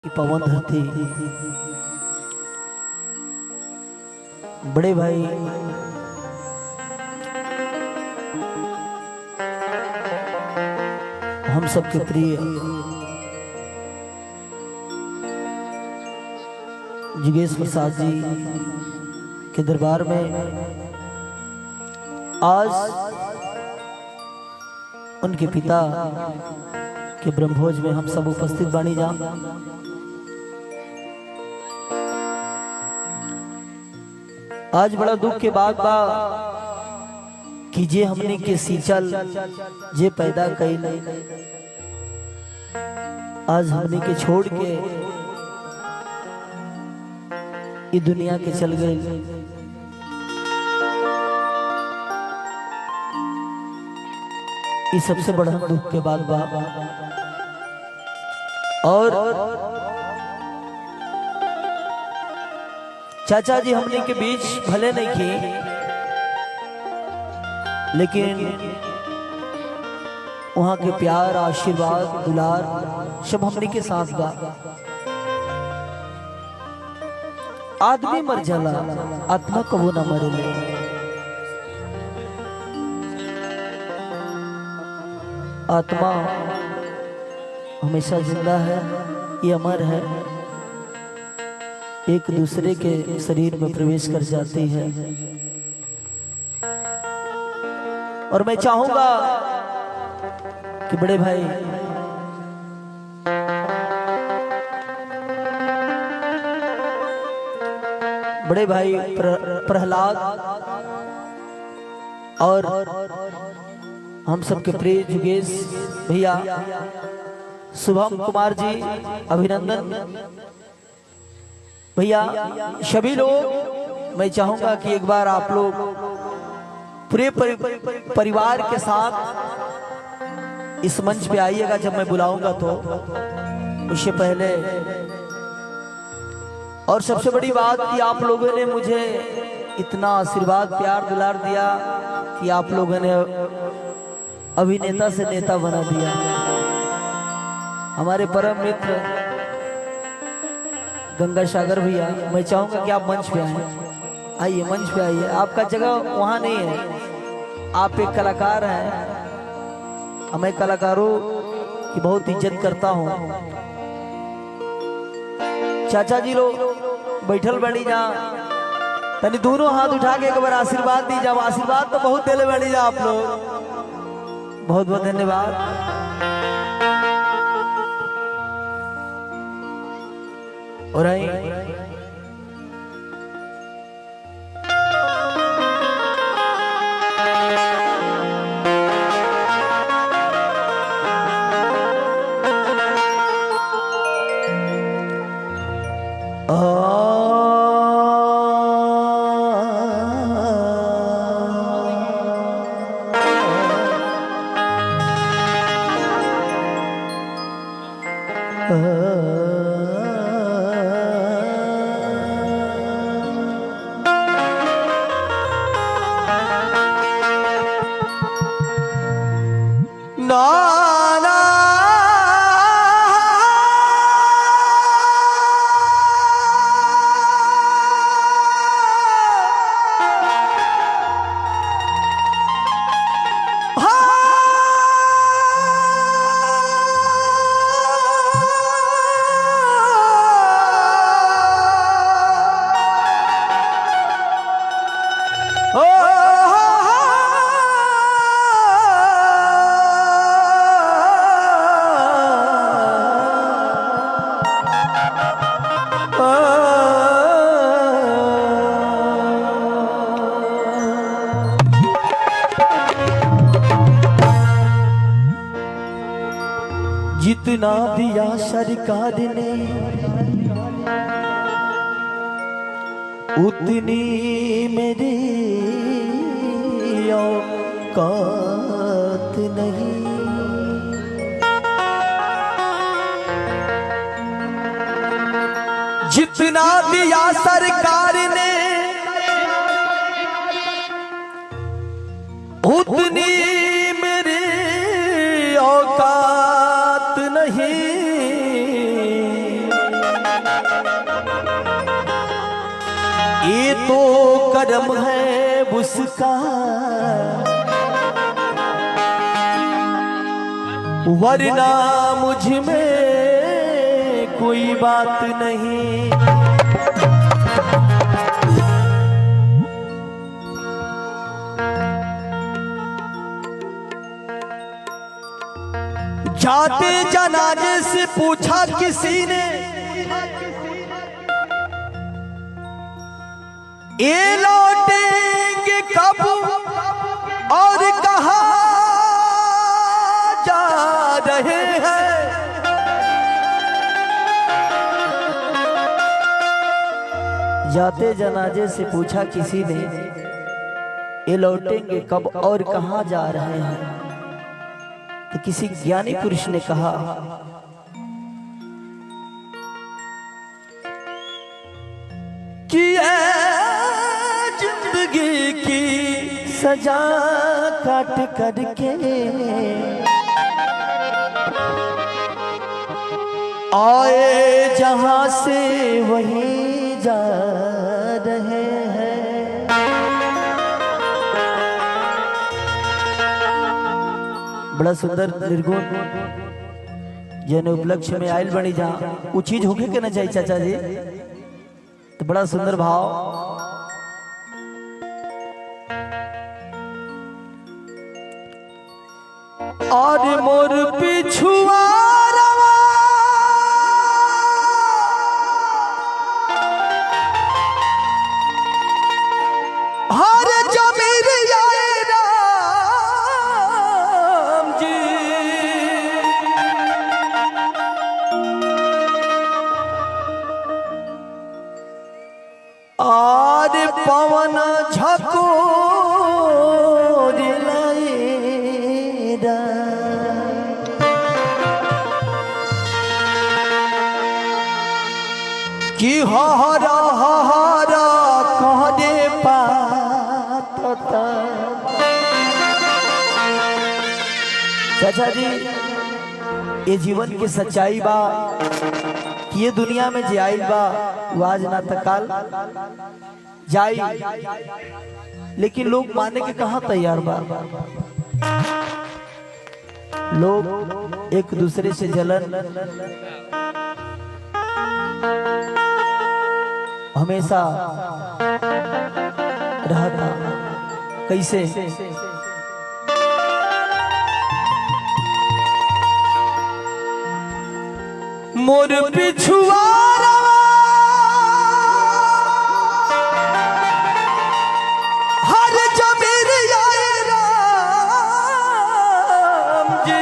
कि पवन धरती बड़े भाई हम सबके प्रिय जिगेश प्रसाद जी के दरबार में आज उनके पिता के ब्रह्मभोज में हम सब उपस्थित बानी जा। आज बड़ा दुख के बाद बा कि जे हमने के सींचल जे पैदा कइल आज हमने के छोड़ के ये दुनिया के चल गए। ये सबसे बड़ा दुख के बाद बा। और चाचा जी हमने के बीच भले नहीं किए, लेकिन वहां के प्यार आशीर्वाद दुलार सब हमने के साथ बा। आदमी मर जाला आत्मा कबो ना मरेले। आत्मा हमेशा जिंदा है, ये अमर है, एक दूसरे के शरीर में प्रवेश कर जाती है। और मैं चाहूंगा कि बड़े भाई प्रहलाद और हम सबके प्रिय जुगेश भैया शुभम कुमार जी अभिनंदन भैया सभी लोग, मैं चाहूंगा कि एक बार आप लोग पूरे परिवार के साथ इस मंच पे आइएगा जब मैं बुलाऊंगा तो। उससे पहले और सबसे बड़ी बात कि आप लोगों ने मुझे इतना आशीर्वाद प्यार दुलार दिया कि आप लोगों ने अभिनेता से नेता बना दिया। हमारे परम मित्र गंगा सागर भैया, मैं चाहूंगा कि आप मंच पे आए, आइए मंच पे आइए। आपका जगह वहां नहीं है, आप एक कलाकार हैं, मैं कलाकारों की बहुत इज्जत करता हूं। चाचा जी लोग बैठल बड़ी जा, तनी दोनों हाथ उठा के एक बार आशीर्वाद दी जाओ। आशीर्वाद तो बहुत देले बड़ी जा आप लोग, बहुत बहुत धन्यवाद। और जितना दिया सरकार ने उतनी मेरी औकात नहीं। जितना दिया सरकार ने उतनी मेरी औकात नहीं। करम है उसका, वरना मुझ में कोई बात नहीं। जाते जनाजे से पूछा किसी ने, ये लौटेंगे कब और कहाँ जा रहे हैं। जाते जनाजे से पूछा किसी ने, ये लौटेंगे कब और कहाँ जा रहे हैं। तो किसी ज्ञानी पुरुष ने कहा, कि जिंदगी की सजा काट करके आए जहां से वहीं जा रहे हैं। बड़ा सुंदर निर्गुण जन उपलक्ष्य में आयल बनी जहाँ वो चीज होके के ना चाहिए चाचा जी। तो बड़ा सुंदर भाव, और मोर पिछुआ हर जमीर आए राम जी, और पवन झकोर लाए कि हरा हरा कह दे पाता। चाचा जी ये जीवन की सच्चाई बा कि ये दुनिया में जे आइल बा वो आज ना तकाल जाई, लेकिन लोग माने के कहाँ तैयार बा। लोग एक दूसरे से जलन हमेशा रहता। कैसे? मोर पिछुआ हर जमीर आए राम जी,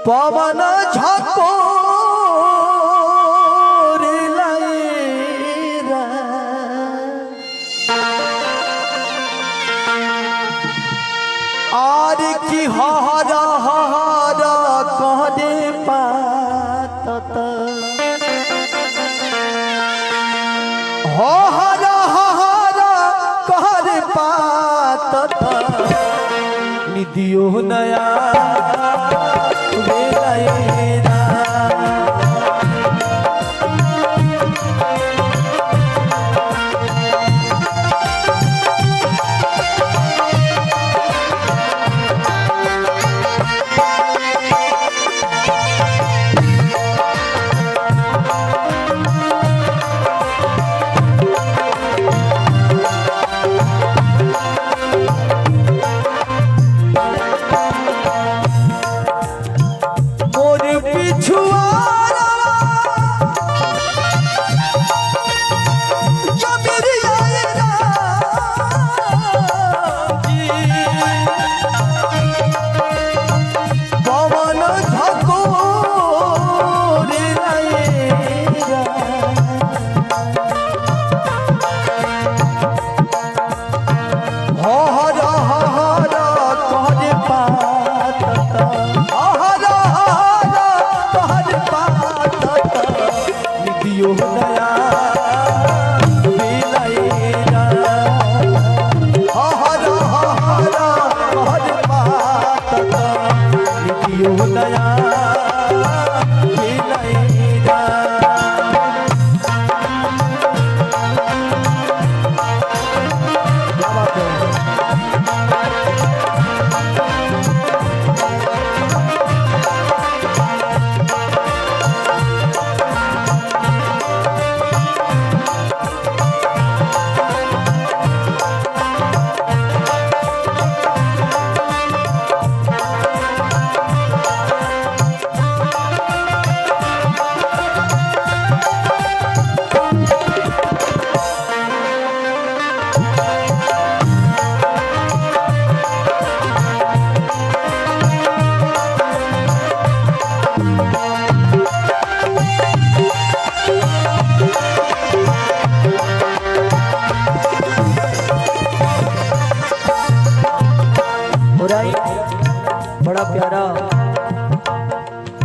पवन झकोर लाए और की हरा हरा कह दे पात। हो हरा हरा कह दे पात, निदियो नया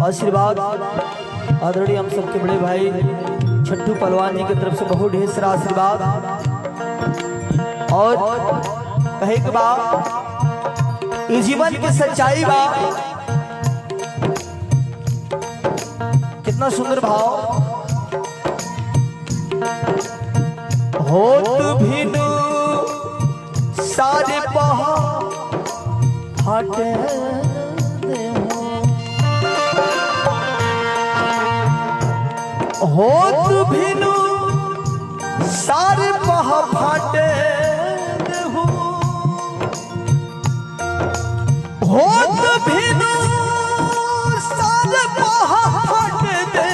आशीर्वाद आदरणीय हम सबके बड़े भाई छट्टू पहलवान जी की तरफ से बहुत ढेर सारा आशीर्वाद। और कहे के बाद ये जीवन की सच्चाई बा, कितना सुंदर भाव। होत भिनु सारे फाटे होत भिनु सारे फाटे होत भिनु सारे फाटे दे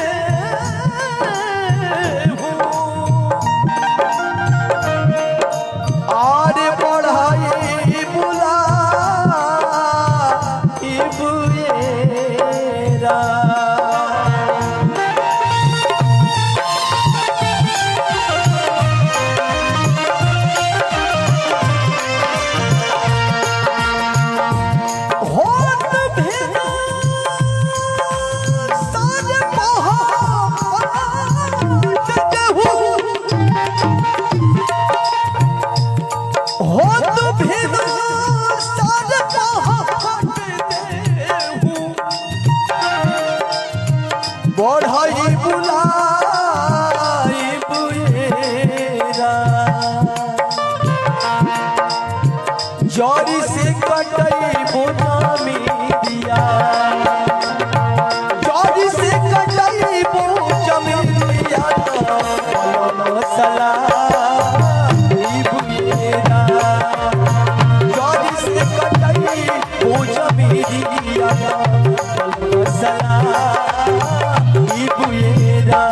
आरे बढ़ाई बुला इबुएरा बढ़ाई बुलाई बुएरा जौरी से कटई बोना मीडिया जौरी से कटई बो जमीरिया सला बुएरा जौरी से कटई बो जमीरिया सला इबुएरा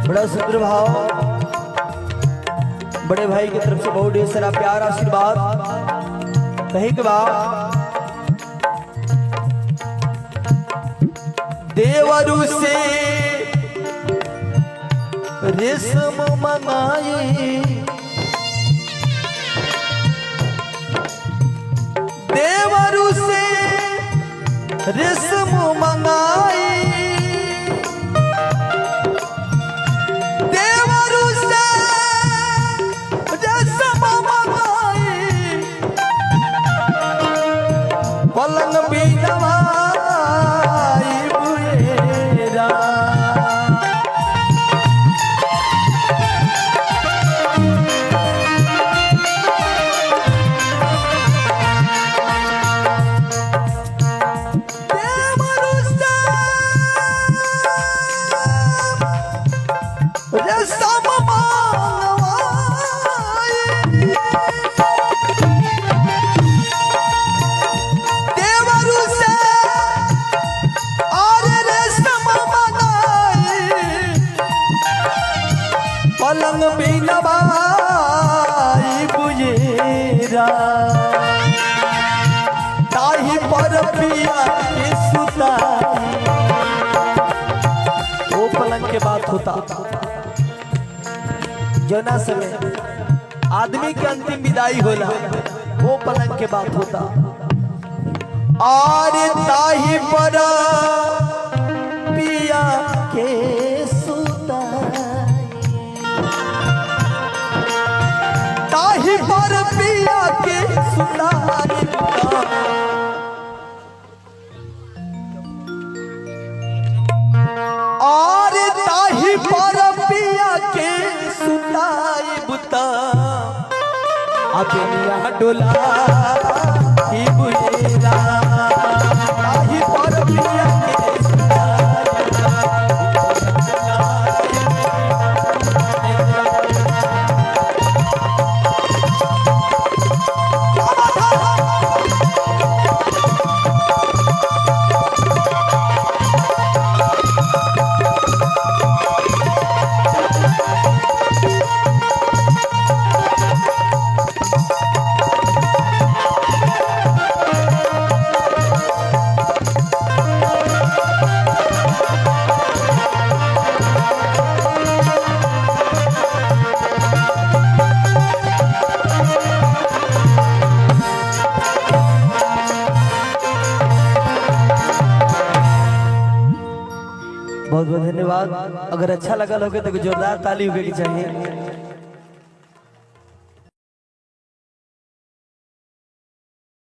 बड़ा सुंदर भाव। बड़े भाई की तरफ से बहुत ढेर सारा प्यार आशीर्वाद। कहे के बाद देवरु से रेशम मंगाई देवरु से रेशम मंगाई पलंग बीनवाई बुएरा देवरु से रेशम पलंग बीनवाई बुएरा ताही पर पिया के सुताई। वो पलंग के बात होता जना समय आदमी के अंतिम विदाई होला, वो पलंग के बात होता। और ताही पर पिया के ताही पर पिया के सुताई और ताही पर पिया के सुताई बुता अबिया डोला की बुएरा ताही पर पिया के बहुत बहुत धन्यवाद। अगर अच्छा लगा होगा तो जोरदार ताली होगी चाहिए।